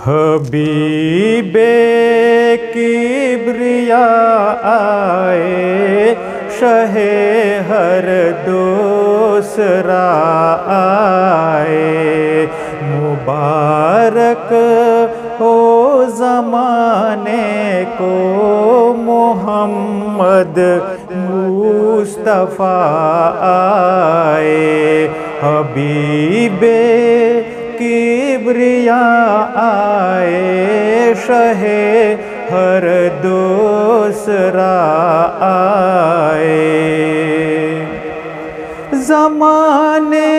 حبیب کبریا آئے، شہ ہر دوسرا آئے، مبارک ہو زمانے کو محمد مصطفیٰ آئے۔ حبیب کبریا آئے، شہ ہر دوسرا آئے۔ زمانے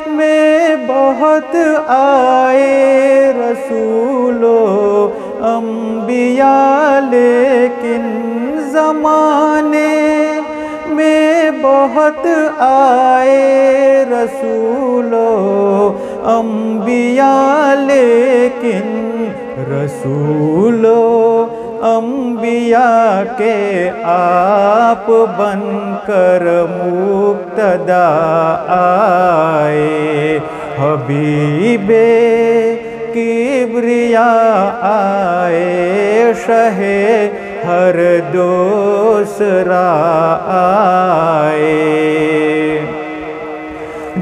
میں بہت آئے رسول و انبیاء، لیکن زمانے میں بہت آئے رسول و انبیاء، لیکن رسول و انبیاء کے آپ بن کر مقتدا آئے۔ حبیب کبریا آئے، شہ ہر دوسرا آئے۔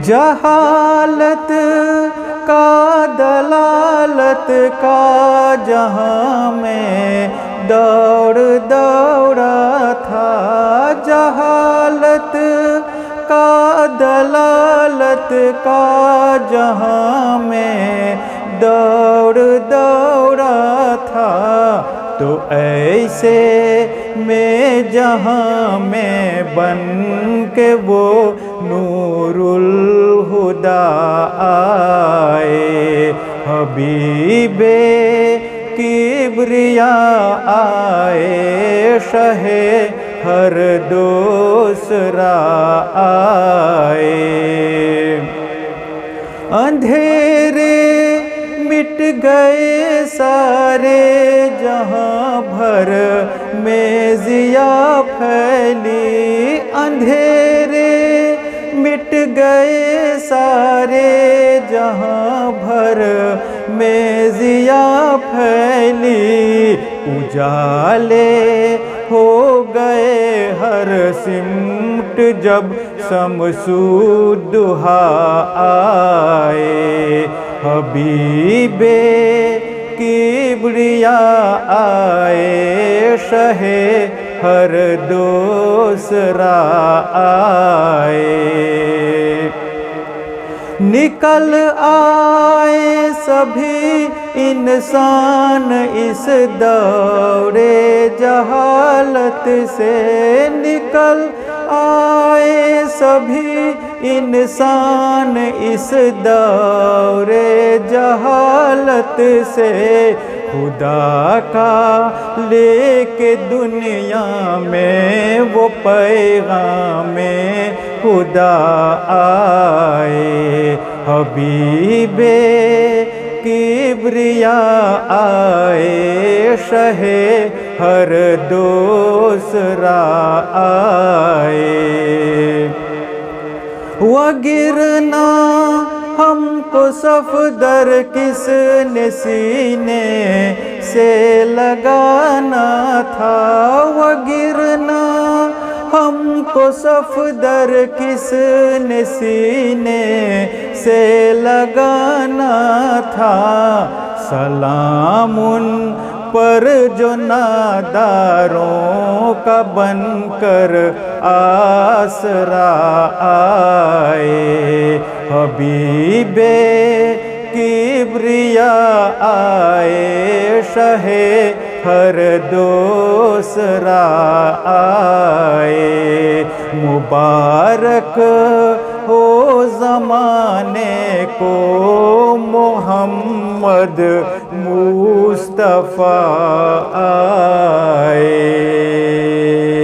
جہالت کا دلالت کا جہاں میں دوڑ دوڑا تھا، جہالت کا دلالت کا جہاں میں دوڑ دوڑا تھا، تو ایسے میں جہاں میں بن کے وہ نور الہدا آئے۔ حبیب کبریا آئے، شہ ہر دوسرا آئے۔ اندھیرے مٹ گئے سارے، جہاں بھر میں ضیا پھیلی، اندھیرے مٹ گئے سارے، جہاں بھر میں ضیا پھیلی، اجالے ہو گئے ہر سمت جب شمس الضحیٰ آئے۔ حبیب کبریا آئے، شہ ہر دوسرا آئے۔ نکل آئے سبھی انسان اس دور جہالت سے، نکل آئے سبھی انسان اس دور جہالت سے، خدا کا لے کے دنیا میں وہ پیغام خدا آئے۔ حبیب کبریا آئے، شہ ہر دوسرا آئے۔ وگرنا ہم کو صفدر کس نے سینے سے لگانا تھا، وگرنا ہم کو صفدر کس نے سینے سے لگانا تھا، سلام ان پر جو ناداروں کا بن کر آسرا آئے۔ حبیب کبریا آئے، شہ ہر دوسرا آئے۔ مبارک ہو زمانے کو محمد مصطفیٰ آئے۔